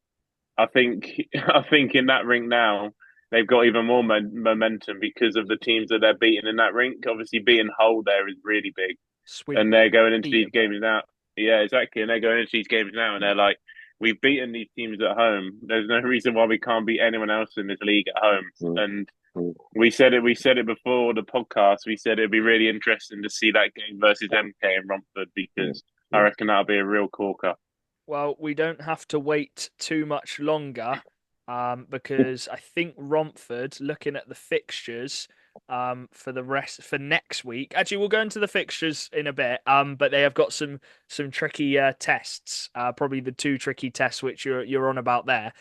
I think I think in that rink now they've got even more momentum because of the teams that they're beating in that rink. Obviously, beating Hull there is really big, and Swindon they're and going into these Peterborough. games now. Yeah, exactly, and they're going into these games now, and they're like, "We've beaten these teams at home. There's no reason why we can't beat anyone else in this league at home." And we said it. We said it before the podcast. We said it'd be really interesting to see that game versus MK in Romford because I reckon that'll be a real corker. Well, we don't have to wait too much longer, because I think Romford, looking at the fixtures, for the rest for next week. Actually, we'll go into the fixtures in a bit. But they have got some tricky tests. Probably the two tricky tests which you're on about there.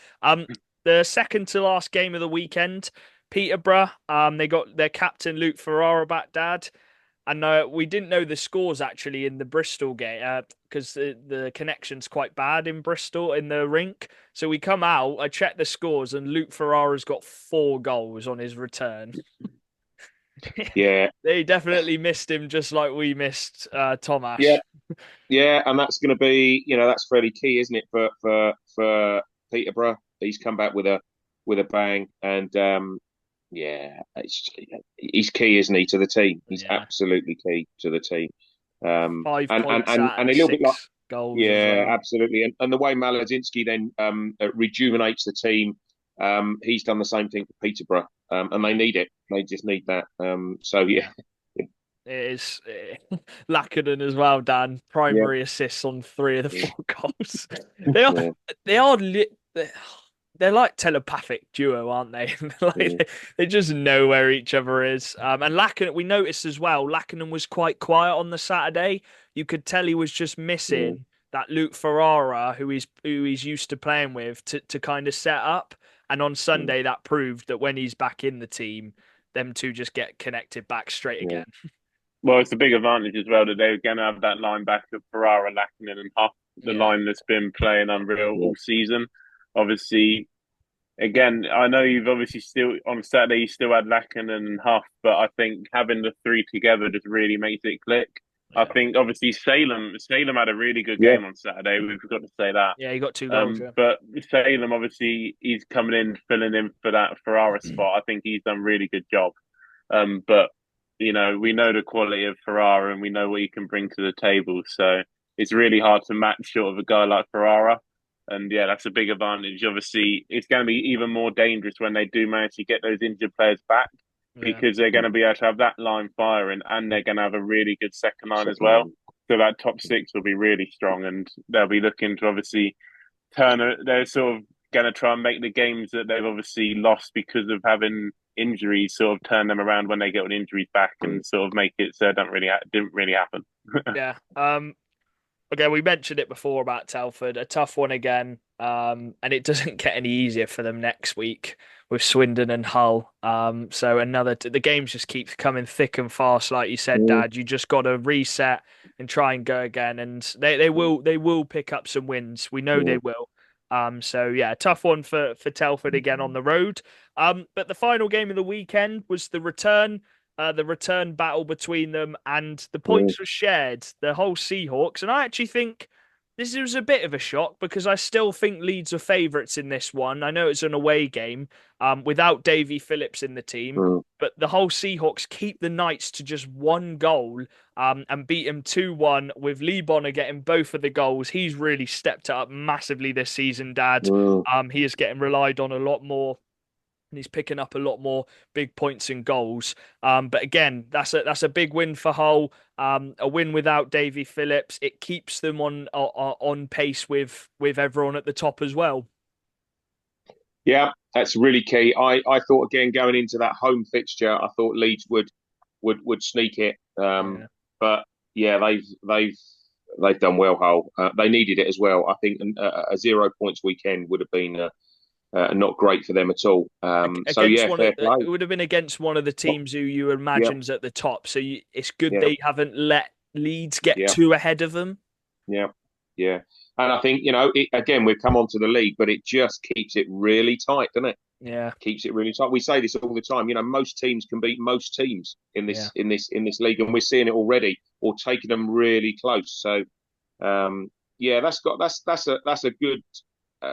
The second to last game of the weekend, Peterborough. They got their captain Luke Ferrara back, Dad. And we didn't know the scores actually in the Bristol game because the connection's quite bad in Bristol in the rink. So we come out, I checked the scores, and Luke Ferrara's got 4 goals on his return. Yeah, They definitely missed him just like we missed yeah, Tomash. yeah, and that's going to be, that's fairly key, isn't it, for Peterborough? He's come back with a bang, and yeah, he's key, isn't he, to the team? He's Yeah. absolutely key to the team. Five And and points and, out and of a little bit like, 6 goals as yeah, well. absolutely, and the way Malazinski then rejuvenates the team, he's done the same thing for Peterborough, and they Yeah. need it. They just need that. So yeah, Yeah. It is Lackanen as well, Dan. yeah, Primary assists on 3 of the yeah, 4 goals. They are yeah, they are they're like telepathic duo, aren't they? yeah, Like they just know where each other is. And Lackanen, we noticed as well, Lackanen was quite quiet on the Saturday. You could tell he was just yeah, missing that Luke Ferrara, who he's used to playing with, to kind of set up. And on yeah. Sunday, that proved that when he's back in the team, them two just get connected back straight Yeah. again. Well, it's a big advantage as well that they're going to have that line back of Ferrara, Lackinen, and Huff, the Yeah. line that's been playing unreal Yeah. all season. Obviously, again, I know you've obviously still on Saturday you still had Lackinen and Huff, but I think having the three together just really makes it click. I Yeah. think obviously Salem had a really good Yeah. game on Saturday. We've got to say that. Yeah, he got 2 goals, yeah. But Salem obviously he's coming in filling in for that Ferrara spot. I think he's done a really good job. But we know the quality of Ferrara and we know what he can bring to the table. So it's really hard to match sort of a guy like Ferrara. And yeah, that's a big advantage. Obviously, it's going to be even more dangerous when they do manage to get those injured players back Yeah. because they're going to be able to have that line firing and they're going to have a really good second line as Second well. line. So that top six will be really strong and they'll be looking to obviously they're sort of going to try and make the games that they've obviously lost because of having injuries sort of turn them around when they get all the injuries back and sort of make it so it didn't really happen. Yeah. Again, we mentioned it before about Telford, a tough one again. And it doesn't get any easier for them next week with Swindon and Hull. So the games just keep coming thick and fast, like you said, Mm, Dad. You just got to reset and try and go again, and they will pick up some wins. We know they mm, will. So yeah, tough one for Telford again on the road. But the final game of the weekend was the return battle between them, and the mm, points were shared, the whole Seahawks. And I actually think this was a bit of a shock because I still think Leeds are favourites in this one. I know it's an away game without Davy Phillips in the team, mm, but the whole Seahawks keep the Knights to just one goal and beat them 2-1 with Lee Bonner getting both of the goals. He's really stepped it up massively this season, Dad. mm. He is getting relied on a lot more and he's picking up a lot more big points and goals. But again, that's a big win for Hull. A win without Davy Phillips. It keeps them on pace with everyone at the top as well. Yeah, that's really key. I thought again going into that home fixture, I thought Leeds would sneak it. Yeah, But yeah, they've done well, Hull. They needed it as well. I think a 0 points weekend would have been not great for them at all. So against yeah, one of fair play. it would have been against one of the Well, teams who you yeah, imagine's at the top. So it's good yeah, they haven't let Leeds get yeah, too ahead of them. yeah, yeah. And I think again we've come onto the league, but it just keeps it really tight, doesn't it? Yeah, Keeps it really tight. We say this all the time. Most teams can beat most teams in yeah. this league, and we're seeing it already, or taking them really close. So yeah, that's a good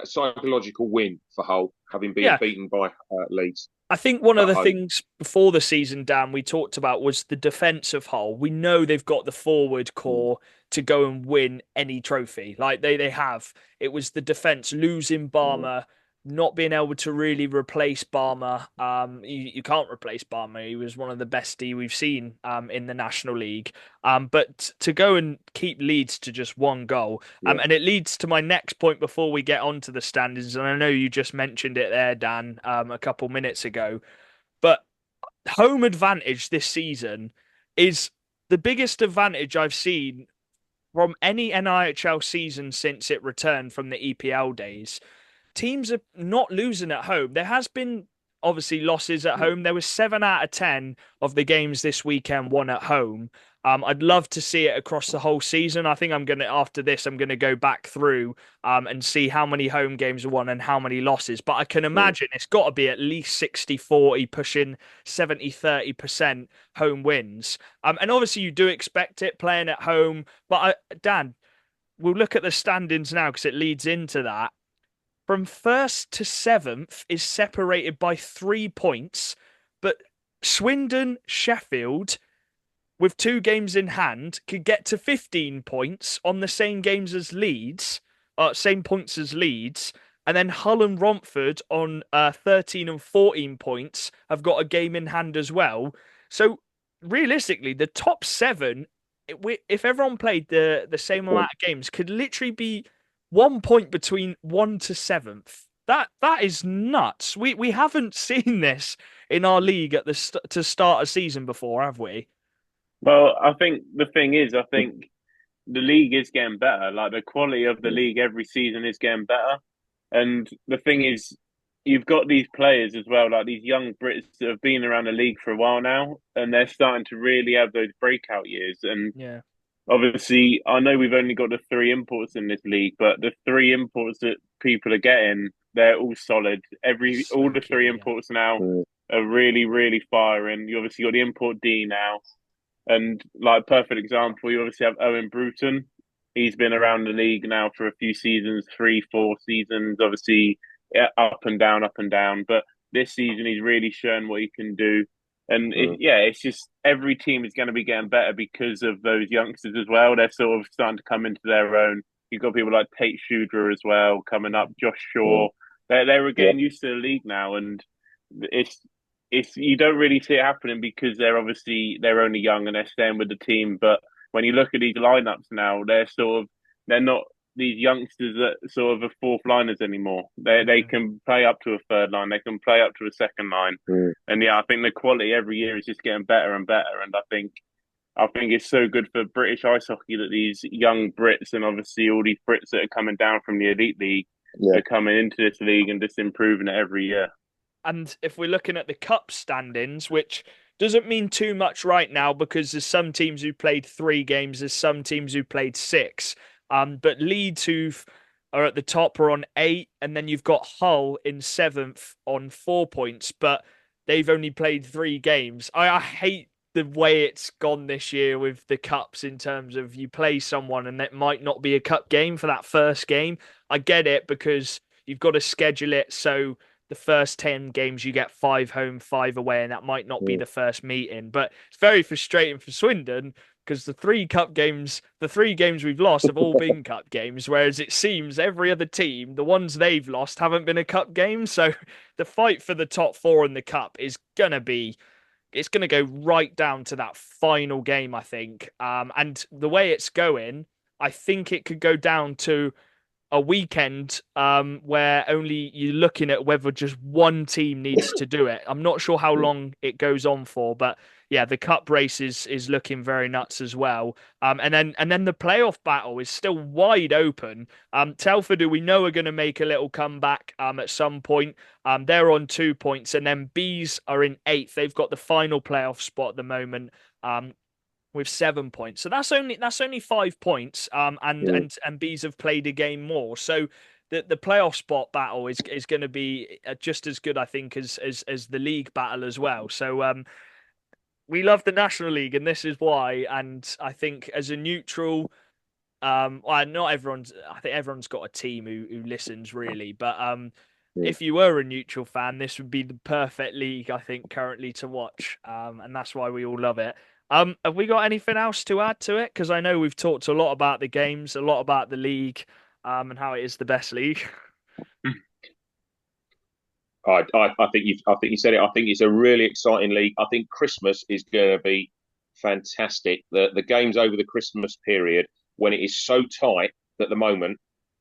psychological win for Hull, having been Yeah, beaten by Leeds I think one of at the home. things before the season, Dan, we talked about was the defense of Hull. We know they've got the forward Mm, core to go and win any trophy. Like they have. It was the defense losing mm, Barmer, not being able to really replace Barmer. You can't replace Barmer. He was one of the best D we've seen in the National League. But to go and keep Leeds to just one goal, yeah, and it leads to my next point before we get onto the standings. And I know you just mentioned it there, Dan, a couple minutes ago. But home advantage this season is the biggest advantage I've seen from any NIHL season since it returned from the EPL days. Teams are not losing at home. There has been obviously losses at mm, home. There was 7 out of 10 of the games this weekend won at home. I'd love to see it across the whole season. I think after this, I'm gonna go back through and see how many home games are won and how many losses. But I can mm, imagine it's got to be at least 60-40, pushing 70-30% home wins. And obviously you do expect it playing at home. But Dan, we'll look at the standings now because it leads into that. From first to seventh is separated by 3 points, but Swindon, Sheffield, with 2 games in hand, could get to 15 points on the same games as Leeds, same points as Leeds. And then Hull and Romford on 13 and 14 points have got a game in hand as well. So realistically, the top seven, if everyone played the same mm. amount of games, could literally be 1 point between one to seventh. That is nuts. We haven't seen this in our league at to start a season before, have we? Well, I think the thing is, I think the league is getting better. Like the quality of the league every season is getting better. And the thing is, you've got these players as well, like these young Brits that have been around the league for a while now, and they're starting to really have those breakout years. And Yeah, obviously, I know we've only got the three imports in this league, but the three imports that people are getting, they're all solid. All so the three key. Yeah, imports now Mm, are really, really firing. You obviously got the import D now, and like perfect example, you obviously have Owen Bruton. He's been around the league now for a few seasons, 3, 4 seasons. Obviously, yeah, up and down, up and down. But this season, he's really shown what he can do. And mm, yeah, it's just every team is going to be getting better because of those youngsters as well. They're sort of starting to come into their own. You've got people like Tate Shudra as well coming up, Josh Mm. Shaw. They're Yeah, getting used to the league now, and it's you don't really see it happening because they're only young and they're staying with the team. But when you look at these lineups now, they're not these youngsters that sort of are fourth liners anymore. They Mm. can play up to a third line, they can play up to a second line, mm. and yeah, I think the quality every year is just getting better and better. And I think it's so good for British ice hockey that these young Brits and obviously all these Brits that are coming down from the elite league Yeah, are coming into this league and just improving it every year. And if we're looking at the cup standings, which doesn't mean too much right now because there's some teams who played 3 games, there's some teams who played 6. But Leeds who are at the top are on 8, and then you've got Hull in 7th on 4 points, but they've only played 3 games. I hate the way it's gone this year with the cups in terms of you play someone and it might not be a cup game for that first game. I get it because you've got to schedule it so the first 10 games you get 5 home, 5 away, and that might not be mm. the first meeting. But it's very frustrating for Swindon because the 3 games we've lost have all been cup games, whereas it seems every other team, the ones they've lost, haven't been a cup game. So the fight for the top 4 in the cup is gonna be it's going to go right down to that final game, I think. And the way it's going, I think it could go down to a weekend where only you're looking at whether just one team needs to do it. I'm not sure how long it goes on for, but yeah, the cup race is looking very nuts as well. And then the playoff battle is still wide open. Telford, who we know are going to make a little comeback at some point, they're on 2 points, and then Bees are in 8th. They've got the final playoff spot at the moment. With 7 points. So that's only 5 points. And Mm. and bees have played a game more. So the playoff spot battle is going to be just as good, I think, as the league battle as well. So we love the National League, and this is why. And I think as a neutral, well, not everyone's. I think everyone's got a team who listens really, but Mm. if you were a neutral fan, this would be the perfect league, I think, currently to watch. And that's why we all love it. Have we got anything else to add to it? Because I know we've talked a lot about the games, a lot about the league, and how it is the best league. I think you said it. I think it's a really exciting league. I think Christmas is going to be fantastic. The games over the Christmas period when it is so tight at the moment,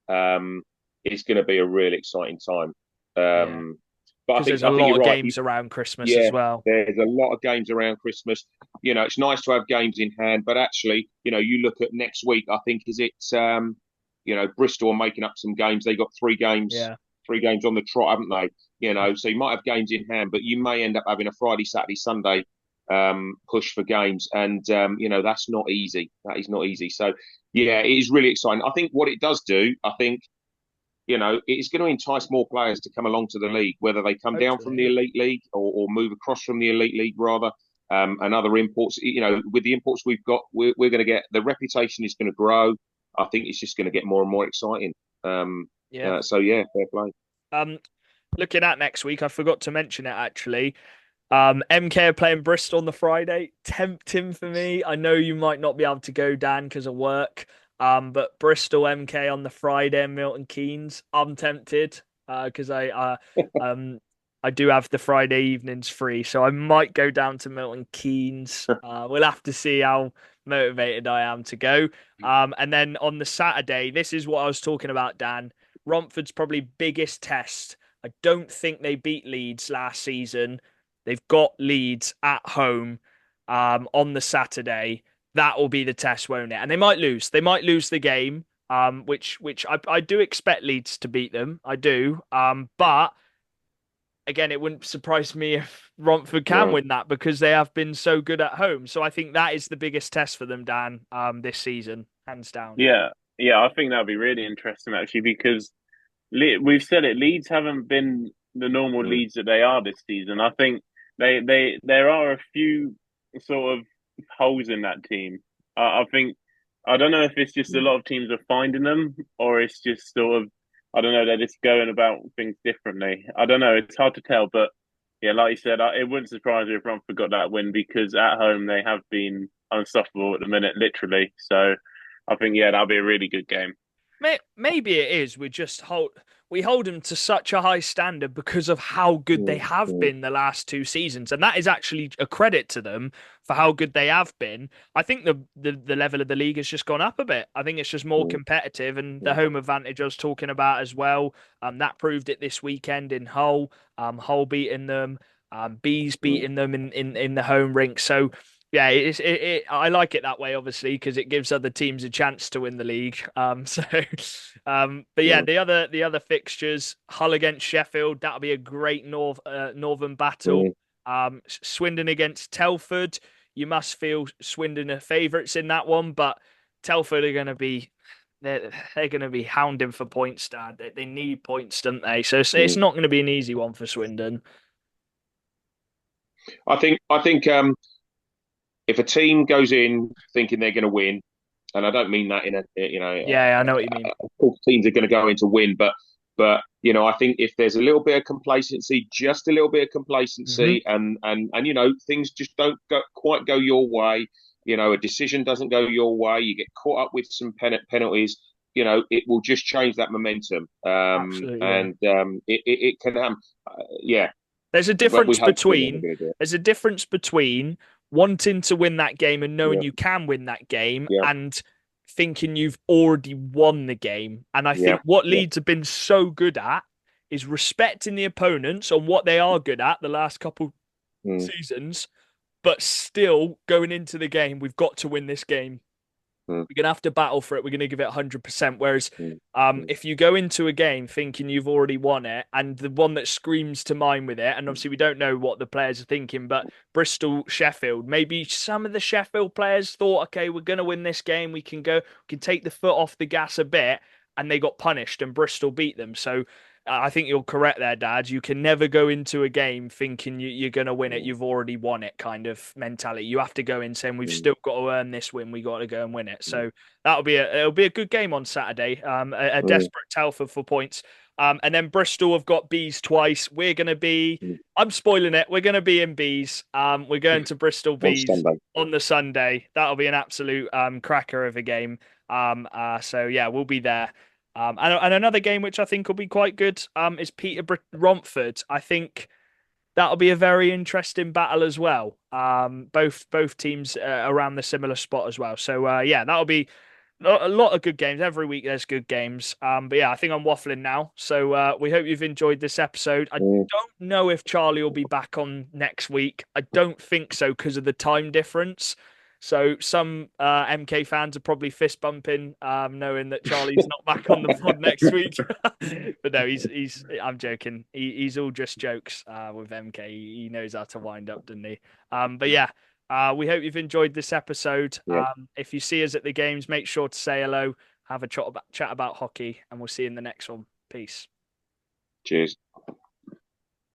um, it's going to be a really exciting time. Yeah, Um, but because there's a I think lot you're of right. games around Christmas Yeah, as well. there's a lot of games around Christmas. It's nice to have games in hand, but actually, you look at next week. I think is it, Bristol are making up some games. They got Yeah, 3 games on the trot, haven't they? So you might have games in hand, but you may end up having a Friday, Saturday, Sunday push for games, and that's not easy. That is not easy. So yeah, it is really exciting. I think what it does do, I think it's going to entice more players to come along to the league, whether they come down from hopefully, the yeah. elite league or move across from the elite league rather. And other imports, with the imports we've got, we're going to get the reputation is going to grow. I think it's just going to get more and more exciting. Um, Yeah. so yeah, fair play. Um, Looking at next week, I forgot to mention it actually. MK are playing Bristol on the Friday. Tempting for me. I know you might not be able to go, Dan, because of work. But Bristol MK on the Friday and Milton Keynes. I'm tempted because I do have the Friday evenings free, so I might go down to Milton Keynes. We'll have to see how motivated I am to go. And then on the Saturday, this is what I was talking about, Dan. Romford's probably biggest test. I don't think they beat Leeds last season. They've got Leeds at home on the Saturday. That will be the test, won't it? And they might lose. They might lose the game, which I do expect Leeds to beat them. I do. But again, it wouldn't surprise me if Romford can No. win that because they have been so good at home. So I think that is the biggest test for them, Dan, this season, hands down. Yeah, yeah, I think that'd be really interesting actually because we've said it. Leeds haven't been the normal Mm. Leeds that they are this season. I think there are a few sort of holes in that team. I think I don't know if it's just a Mm. lot of teams are finding them or it's just sort of I don't know they're just going about things differently. I don't know. It's hard to tell, but yeah, like you said, it wouldn't surprise me if Romford got that win because at home they have been unstoppable at the minute, literally. So I think yeah, that'll be a really good game. Maybe it is. We hold them to such a high standard because of how good they Mm, have mm, been the last two seasons, and that is actually a credit to them for how good they have been. I think the level of the league has just gone up a bit. I think it's just more mm, competitive, and the mm, home advantage I was talking about as well. That proved it this weekend in Hull. Hull beating them, Bees mm. beating them in the home rink. So yeah, I like it that way, obviously, because it gives other teams a chance to win the league. But yeah, Mm, the other fixtures, Hull against Sheffield, that'll be a great northern battle. mm. Swindon against Telford, you must feel Swindon are favourites in that one, but Telford are going to be they're going to be hounding for points, Dad. They need points, don't they? So it's Mm. not going to be an easy one for Swindon. I think if a team goes in thinking they're going to win, and I don't mean that in a Yeah, I know what you mean. of course teams are going to go in to win, but I think if there's a little bit of complacency, just a little bit of Hmm. complacency, and things just don't quite go your way. A decision doesn't go your way. You get caught up with some penalties. It will just change that momentum, Absolutely, yeah. and it can happen. Yeah, There's a but we difference hope we're never between going to do it. there's a difference between wanting to win that game and knowing Yeah, you can win that game yeah, and thinking you've already won the game. And I yeah, think what yeah. Leeds have been so good at is respecting the opponents on what they are good at the last couple Mm, seasons, but still going into the game, we've got to win this game. mm, We're gonna have to battle for it. We're gonna give it 100%. Whereas, mm, mm, if you go into a game thinking you've already won it, and the one that screams to mind with it, and obviously we don't know what the players are thinking, but Bristol, Sheffield, maybe some of the Sheffield players thought, okay, we're gonna win this game. We can take the foot off the gas a bit, and they got punished, and Bristol beat them. So I think you're correct there, Dad. You can never go into a game thinking you're going to win it. mm, You've already won it, kind of mentality. You have to go in saying we've mm, still got to earn this win. We got to go and win it. mm, So it'll be a good game on Saturday. A mm, desperate Telford for points. And then Bristol have got bees twice. We're going to be. mm. I'm spoiling it. We're going to be in bees. We're going to Bristol On bees Sunday. on the Sunday. That'll be an absolute cracker of a game. So yeah, we'll be there. And another game which I think will be quite good is Peterborough Romford. I think that'll be a very interesting battle as well. Both teams around the similar spot as well. So yeah, that'll be a lot of good games. Every week there's good games. But yeah, I think I'm waffling now. So we hope you've enjoyed this episode. I Mm, don't know if Charlie will be back on next week. I don't think so because of the time difference. So some MK fans are probably fist bumping, knowing that Charlie's not back on the pod next week. But no, he's. I'm joking. He's all just jokes with MK. He knows how to wind up, doesn't he? But yeah, we hope you've enjoyed this episode. yeah. If you see us at the games, make sure to say hello, have a chat about hockey, and we'll see you in the next one. Peace. Cheers.